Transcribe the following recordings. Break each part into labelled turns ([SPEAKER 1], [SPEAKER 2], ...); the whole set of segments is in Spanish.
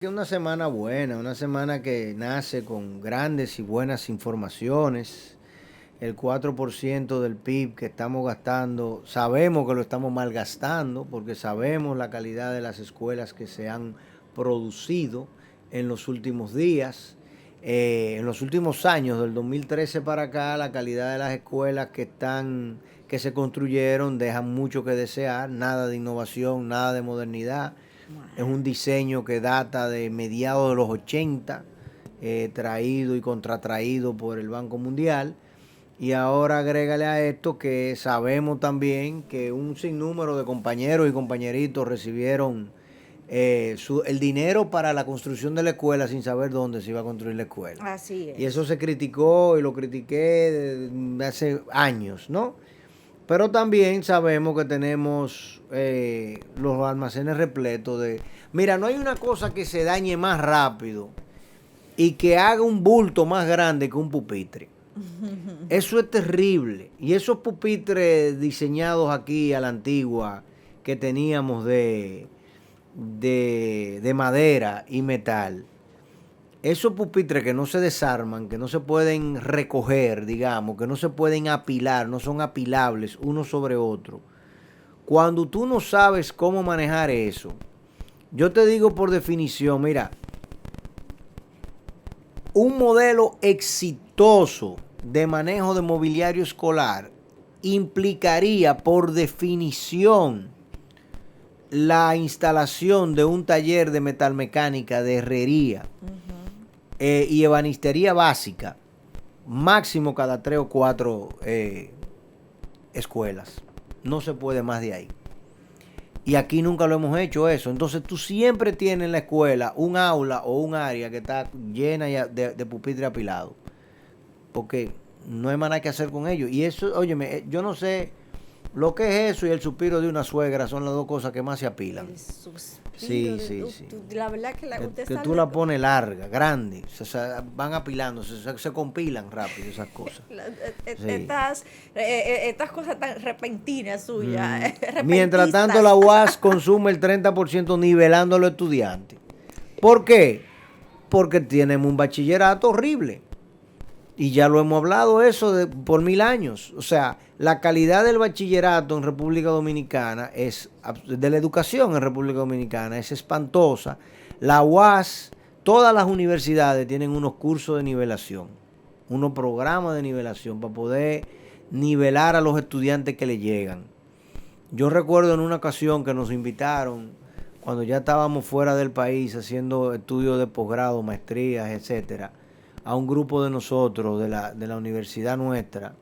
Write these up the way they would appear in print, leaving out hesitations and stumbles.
[SPEAKER 1] Que una semana buena, una semana que nace con grandes y buenas informaciones. El 4% del PIB que estamos gastando, sabemos que lo estamos malgastando porque sabemos la calidad de las escuelas que se han producido en los últimos días. En los últimos años, del 2013 para acá, la calidad de las escuelas que se construyeron dejan mucho que desear, nada de innovación, nada de modernidad. Es un diseño que data de mediados de los 80, traído y contratraído por el Banco Mundial. Y ahora agrégale a esto que sabemos también que un sinnúmero de compañeros y compañeritos recibieron el dinero para la construcción de la escuela sin saber dónde se iba a construir la escuela.
[SPEAKER 2] Así
[SPEAKER 1] Y eso
[SPEAKER 2] es.
[SPEAKER 1] se criticó y lo critiqué de hace años, ¿no? Pero también sabemos que tenemos los almacenes repletos de... Mira, no hay una cosa que se dañe más rápido y que haga un bulto más grande que un pupitre. Eso es terrible. Y esos pupitres diseñados aquí a la antigua que teníamos de madera y metal, esos pupitres que no se desarman, que no se pueden recoger, digamos, que no se pueden apilar, no son apilables uno sobre otro. Cuando tú no sabes cómo manejar eso, yo te digo por definición, mira, un modelo exitoso de manejo de mobiliario escolar implicaría por definición la instalación de un taller de metalmecánica, de herrería y ebanistería básica, máximo cada 3 o 4 escuelas. No se puede más de ahí. Y aquí nunca lo hemos hecho eso. Entonces tú siempre tienes en la escuela un aula o un área que está llena de pupitre apilado. Porque no hay más nada que hacer con ellos. Y eso, óyeme, yo no sé lo que es eso y el suspiro de una suegra, son las dos cosas que más se apilan.
[SPEAKER 2] El suspiro.
[SPEAKER 1] Sí, sí, sí.
[SPEAKER 2] La verdad que usted
[SPEAKER 1] Que
[SPEAKER 2] sale
[SPEAKER 1] tú la pones larga, grande, van apilando, se compilan rápido esas cosas. Sí.
[SPEAKER 2] estas cosas tan repentinas suyas,
[SPEAKER 1] Mientras tanto, la
[SPEAKER 2] repentistas.
[SPEAKER 1] UAS consume el 30% nivelando a los estudiantes. ¿Por qué? Porque tenemos un bachillerato horrible. Y ya lo hemos hablado eso por 1000 años. O sea, la calidad del bachillerato en República Dominicana de la educación en República Dominicana es espantosa. La UAS, todas las universidades tienen unos cursos de nivelación, unos programas de nivelación para poder nivelar a los estudiantes que le llegan. Yo recuerdo en una ocasión que nos invitaron, cuando ya estábamos fuera del país haciendo estudios de posgrado, maestrías, etcétera, a un grupo de nosotros, de la universidad nuestra,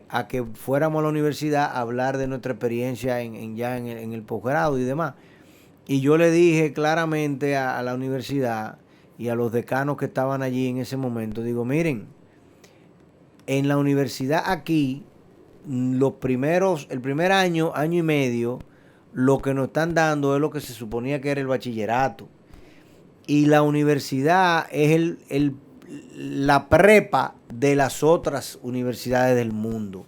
[SPEAKER 1] a que fuéramos a la universidad a hablar de nuestra experiencia en el posgrado y demás. Y yo le dije claramente a la universidad y a los decanos que estaban allí en ese momento, digo, miren, en la universidad aquí, el primer año, año y medio, lo que nos están dando es lo que se suponía que era el bachillerato. Y la universidad es la prepa de las otras universidades del mundo.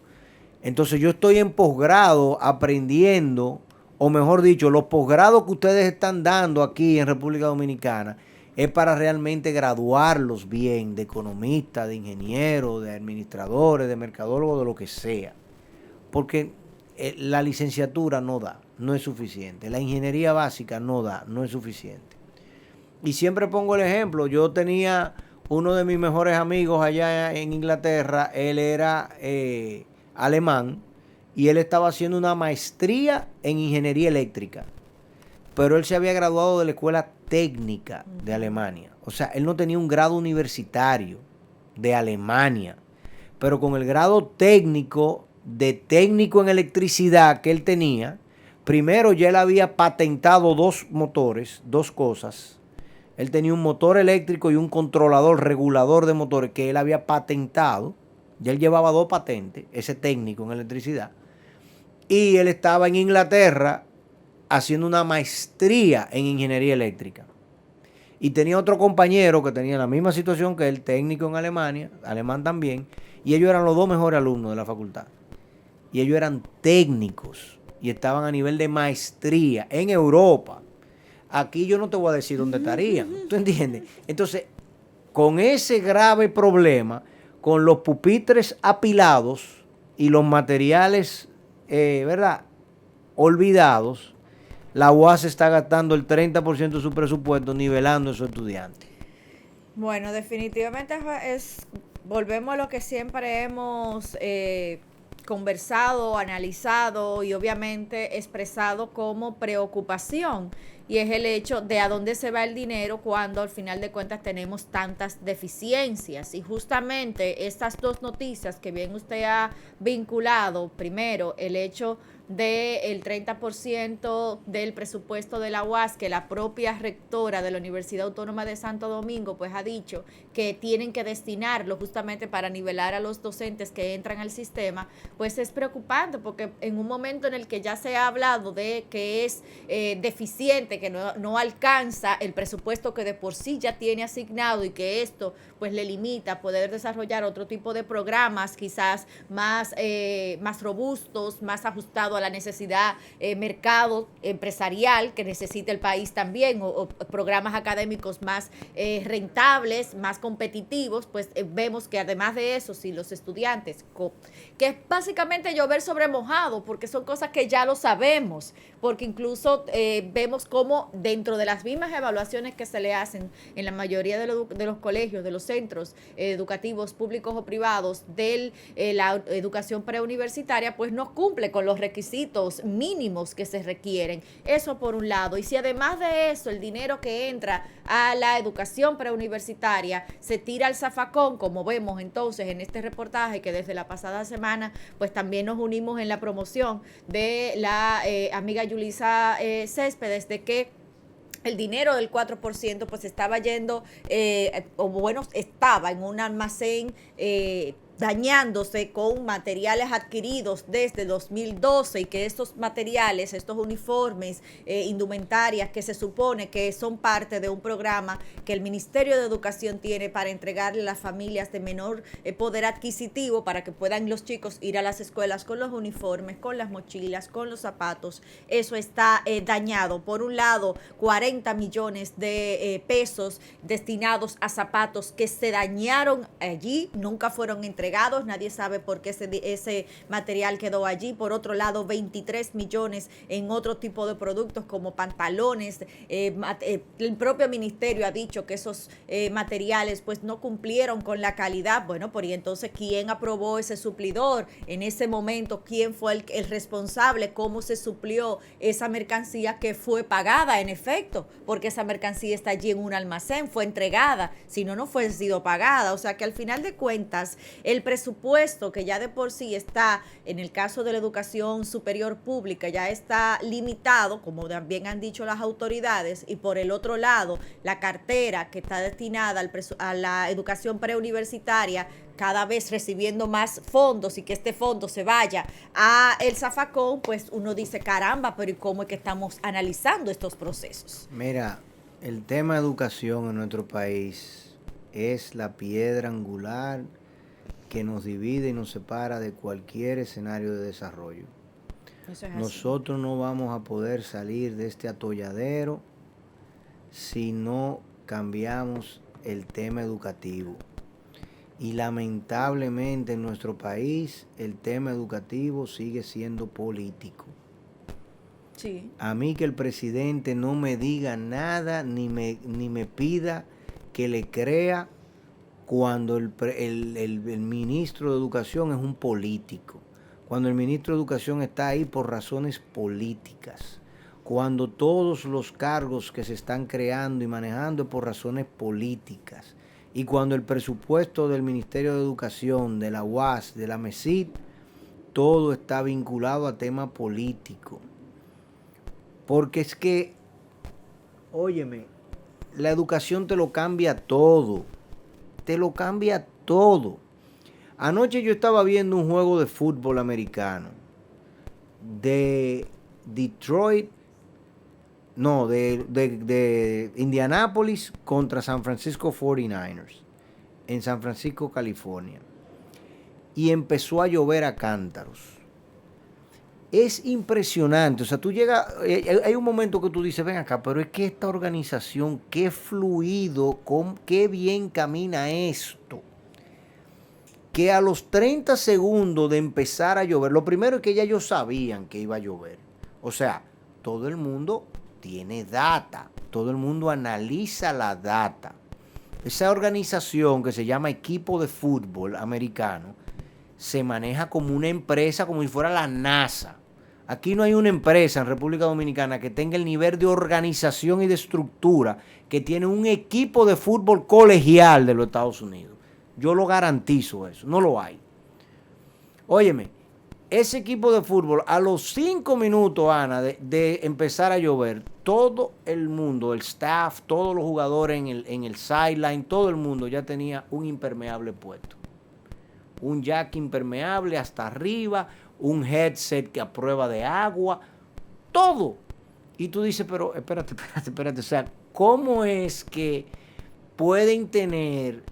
[SPEAKER 1] Entonces yo estoy en posgrado aprendiendo, o mejor dicho, los posgrados que ustedes están dando aquí en República Dominicana es para realmente graduarlos bien, de economistas, de ingenieros, de administradores, de mercadólogos, de lo que sea. Porque la licenciatura no da, no es suficiente. La ingeniería básica no da, no es suficiente. Y siempre pongo el ejemplo, yo tenía uno de mis mejores amigos allá en Inglaterra, él era alemán y él estaba haciendo una maestría en ingeniería eléctrica, pero él se había graduado de la escuela técnica de Alemania. O sea, él no tenía un grado universitario de Alemania, pero con el grado técnico de técnico en electricidad que él tenía, primero ya él había patentado 2 motores, 2 cosas. Él tenía un motor eléctrico y un controlador regulador de motores que él había patentado. Ya él llevaba 2 patentes, ese técnico en electricidad. Y él estaba en Inglaterra haciendo una maestría en ingeniería eléctrica. Y tenía otro compañero que tenía la misma situación que él, técnico en Alemania, alemán también. Y ellos eran los 2 mejores alumnos de la facultad. Y ellos eran técnicos y estaban a nivel de maestría en Europa. aquí yo no te voy a decir dónde estarían. ¿Tú entiendes? Entonces, con ese grave problema, con los pupitres apilados y los materiales, ¿verdad?, olvidados, la UAS está gastando el 30% de su presupuesto nivelando a esos estudiantes.
[SPEAKER 2] Bueno, definitivamente volvemos a lo que siempre hemos conversado, analizado y obviamente expresado como preocupación, y es el hecho de a dónde se va el dinero cuando al final de cuentas tenemos tantas deficiencias. Y justamente estas dos noticias que bien usted ha vinculado, primero el hecho del 30% del presupuesto de la UAS, que la propia rectora de la Universidad Autónoma de Santo Domingo pues ha dicho que tienen que destinarlo justamente para nivelar a los docentes que entran al sistema, pues es preocupante, porque en un momento en el que ya se ha hablado de que es deficiente, que no alcanza el presupuesto que de por sí ya tiene asignado, y que esto pues le limita a poder desarrollar otro tipo de programas quizás más robustos, más ajustados a la necesidad mercado empresarial que necesita el país también, o programas académicos más rentables, más competitivos, pues vemos que además de eso, si los estudiantes, que es básicamente llover sobre mojado, porque son cosas que ya lo sabemos, porque incluso vemos cómo dentro de las mismas evaluaciones que se le hacen en la mayoría de los colegios, de los centros educativos públicos o privados de la educación preuniversitaria, pues no cumple con los requisitos mínimos que se requieren. Eso por un lado. Y si además de eso el dinero que entra a la educación preuniversitaria se tira al zafacón, como vemos entonces en este reportaje, que desde la pasada semana pues también nos unimos en la promoción de la amiga Yulisa Céspedes, de que el dinero del 4% pues estaba yendo, estaba en un almacén dañándose con materiales adquiridos desde 2012, y que estos materiales, estos uniformes, indumentarias que se supone que son parte de un programa que el Ministerio de Educación tiene para entregarle a las familias de menor poder adquisitivo, para que puedan los chicos ir a las escuelas con los uniformes, con las mochilas, con los zapatos. Eso está dañado. Por un lado, 40 millones de pesos destinados a zapatos que se dañaron allí, nunca fueron entregados, nadie sabe por qué ese material quedó allí. Por otro lado, 23 millones en otro tipo de productos como pantalones. El propio ministerio ha dicho que esos materiales pues no cumplieron con la calidad. Bueno, pues y entonces, ¿quién aprobó ese suplidor? En ese momento, ¿quién fue el responsable? ¿Cómo se suplió esa mercancía que fue pagada en efecto? Porque esa mercancía está allí en un almacén, fue entregada, si no, no fue sido pagada. O sea que al final de cuentas, el presupuesto que ya de por sí está, en el caso de la educación superior pública, ya está limitado, como también han dicho las autoridades, y por el otro lado, la cartera que está destinada a la educación preuniversitaria, cada vez recibiendo más fondos, y que este fondo se vaya a el zafacón, pues uno dice, caramba, pero ¿y cómo es que estamos analizando estos procesos?
[SPEAKER 1] Mira, el tema de educación en nuestro país es la piedra angular que nos divide y nos separa de cualquier escenario de desarrollo.
[SPEAKER 2] Eso es
[SPEAKER 1] Nosotros no vamos a poder salir de este atolladero si no cambiamos el tema educativo. Y lamentablemente en nuestro país el tema educativo sigue siendo político.
[SPEAKER 2] Sí.
[SPEAKER 1] A mí que el presidente no me diga nada ni me pida que le crea cuando el ministro de Educación es un político, cuando el ministro de Educación está ahí por razones políticas, cuando todos los cargos que se están creando y manejando es por razones políticas, y cuando el presupuesto del Ministerio de Educación, de la UAS, de la MESID, todo está vinculado a tema político. Porque es que, óyeme, la educación te lo cambia todo. Te lo cambia todo. Anoche yo estaba viendo un juego de fútbol americano de Detroit, no, de Indianapolis contra San Francisco 49ers en San Francisco, California. Y empezó a llover a cántaros. es impresionante. O sea, tú llegas, hay un momento que tú dices, ven acá, pero es que esta organización, qué fluido, qué bien camina esto. Que a los 30 segundos de empezar a llover, lo primero es que ya ellos sabían que iba a llover. O sea, todo el mundo tiene data, todo el mundo analiza la data. Esa organización que se llama Equipo de Fútbol Americano se maneja como una empresa, como si fuera la NASA. Aquí no hay una empresa en República Dominicana que tenga el nivel de organización y de estructura que tiene un equipo de fútbol colegial de los Estados Unidos. Yo lo garantizo eso, no lo hay. Óyeme, ese equipo de fútbol a los 5 minutos, Ana, de empezar a llover, todo el mundo, el staff, todos los jugadores en el sideline, todo el mundo ya tenía un impermeable puesto. Un jack impermeable hasta arriba, un headset que a prueba de agua, todo. Y tú dices, pero espérate. O sea, ¿cómo es que pueden tener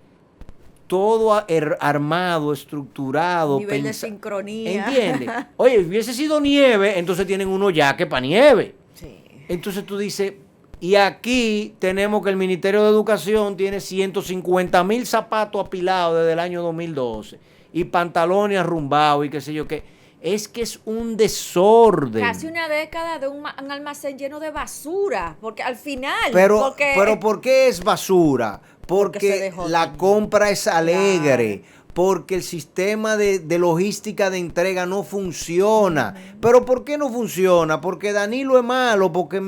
[SPEAKER 1] todo armado, estructurado?
[SPEAKER 2] Nivel de sincronía.
[SPEAKER 1] ¿Entiendes? Oye, hubiese sido nieve, entonces tienen unos jaques para nieve.
[SPEAKER 2] Sí.
[SPEAKER 1] Entonces tú dices, y aquí tenemos que el Ministerio de Educación tiene 150,000 zapatos apilados desde el año 2012 y pantalones arrumbados y qué sé yo qué. Es que es un desorden.
[SPEAKER 2] Casi una década de un almacén lleno de basura, porque al final...
[SPEAKER 1] Pero ¿por qué es basura? Porque la compra es alegre, claro. Porque el sistema de logística de entrega no funciona. ¿Pero por qué no funciona? Porque Danilo es malo, porque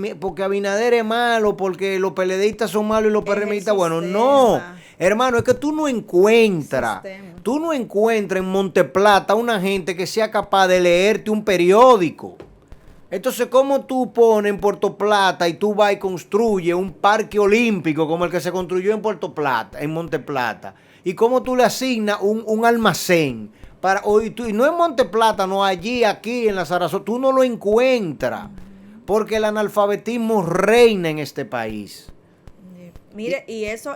[SPEAKER 1] Abinader es malo, porque los PLDistas son malos y los PRMistas, bueno, no. Hermano, es que tú no encuentras en Monteplata una gente que sea capaz de leerte un periódico. Entonces, ¿cómo tú pones en Puerto Plata y tú vas y construyes un parque olímpico como el que se construyó en Puerto Plata, en Monteplata? ¿Y cómo tú le asignas un almacén? Y no en Monteplata, no allí, aquí, en la Sarasota, tú no lo encuentras. Porque el analfabetismo reina en este país.
[SPEAKER 2] Mire, y eso,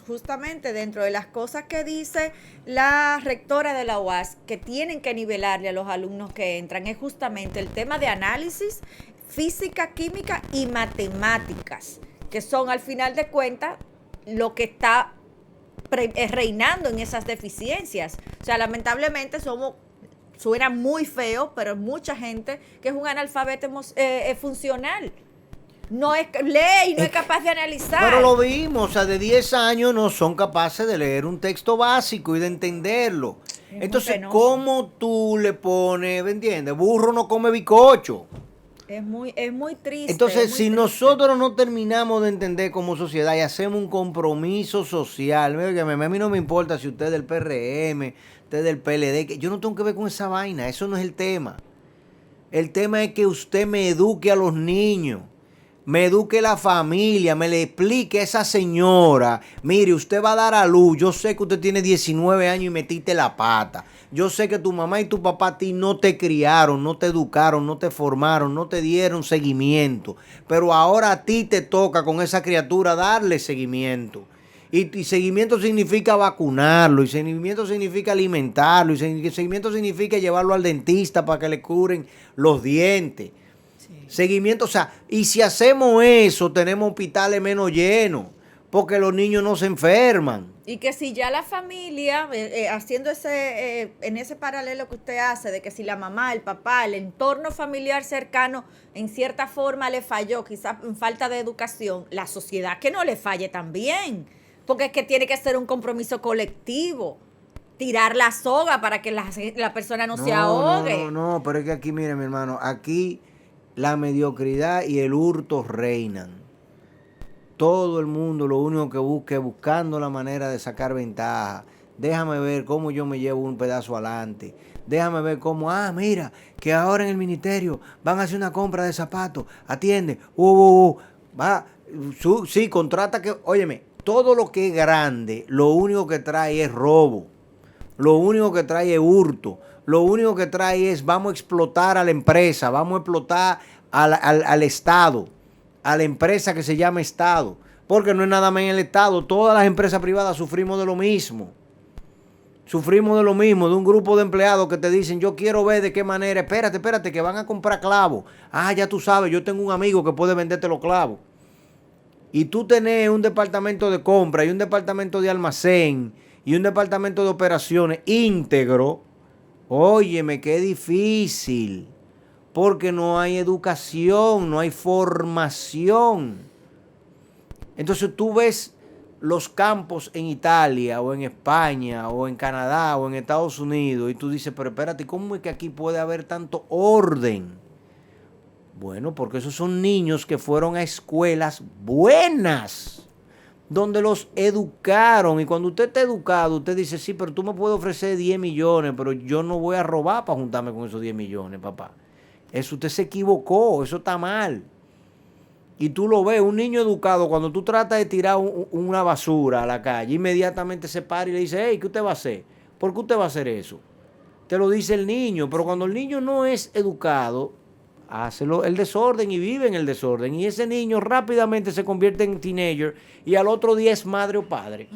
[SPEAKER 2] justamente dentro de las cosas que dice la rectora de la UAS, que tienen que nivelarle a los alumnos que entran, es justamente el tema de análisis, física, química y matemáticas, que son al final de cuentas lo que está reinando en esas deficiencias. O sea, lamentablemente suena muy feo, pero hay mucha gente que es un analfabeto funcional. No lee y no es capaz de analizar.
[SPEAKER 1] Pero lo vimos, o sea, de 10 años no son capaces de leer un texto básico y de entenderlo. Entonces, ¿cómo tú le pones, ¿me entiendes? Burro no come bizcocho.
[SPEAKER 2] Es muy triste.
[SPEAKER 1] Entonces, si nosotros no terminamos de entender como sociedad y hacemos un compromiso social, a mí no me importa si usted es del PRM, usted es del PLD, que yo no tengo que ver con esa vaina, eso no es el tema. El tema es que usted me eduque a los niños. Me eduque la familia, me le explique a esa señora, mire, usted va a dar a luz, yo sé que usted tiene 19 años y metiste la pata, yo sé que tu mamá y tu papá a ti no te criaron, no te educaron, no te formaron, no te dieron seguimiento, pero ahora a ti te toca con esa criatura darle seguimiento. Y seguimiento significa vacunarlo, y seguimiento significa alimentarlo, y seguimiento significa llevarlo al dentista para que le curen los dientes. Seguimiento, o sea, y si hacemos eso, tenemos hospitales menos llenos, porque los niños no se enferman.
[SPEAKER 2] Y que si ya la familia, haciendo en ese paralelo que usted hace, de que si la mamá, el papá, el entorno familiar cercano, en cierta forma le falló, quizás en falta de educación, la sociedad que no le falle también, porque es que tiene que ser un compromiso colectivo. Tirar la soga para que la persona no se ahogue.
[SPEAKER 1] No, pero es que aquí, mire, mi hermano, aquí la mediocridad y el hurto reinan. Todo el mundo lo único que busca es buscando la manera de sacar ventaja. Déjame ver cómo yo me llevo un pedazo adelante. Déjame ver cómo, mira, que ahora en el ministerio van a hacer una compra de zapatos. Atiende. Sí, contrata que, óyeme, todo lo que es grande, lo único que trae es robo. Lo único que trae es hurto. Lo único que trae es vamos a explotar a la empresa, vamos a explotar al Estado, a la empresa que se llama Estado. Porque no es nada más en el Estado, todas las empresas privadas sufrimos de lo mismo. Sufrimos de lo mismo, de un grupo de empleados que te dicen, yo quiero ver de qué manera, espérate, que van a comprar clavos. Ah, ya tú sabes, yo tengo un amigo que puede venderte los clavos. Y tú tenés un departamento de compra y un departamento de almacén y un departamento de operaciones íntegro. Óyeme, qué difícil. Porque no hay educación, no hay formación. Entonces tú ves los campos en Italia o en España o en Canadá o en Estados Unidos y tú dices, pero espérate, ¿cómo es que aquí puede haber tanto orden? Bueno, porque esos son niños que fueron a escuelas buenas, donde los educaron. Y cuando usted está educado, usted dice, sí, pero tú me puedes ofrecer 10 millones, pero yo no voy a robar para juntarme con esos 10 millones, papá. Eso usted se equivocó, eso está mal. Y tú lo ves, un niño educado, cuando tú tratas de tirar una basura a la calle, inmediatamente se para y le dice, hey, ¿qué usted va a hacer? ¿Por qué usted va a hacer eso? Te lo dice el niño, pero cuando el niño no es educado, hace el desorden y vive en el desorden. Y ese niño rápidamente se convierte en teenager y al otro día es madre o padre.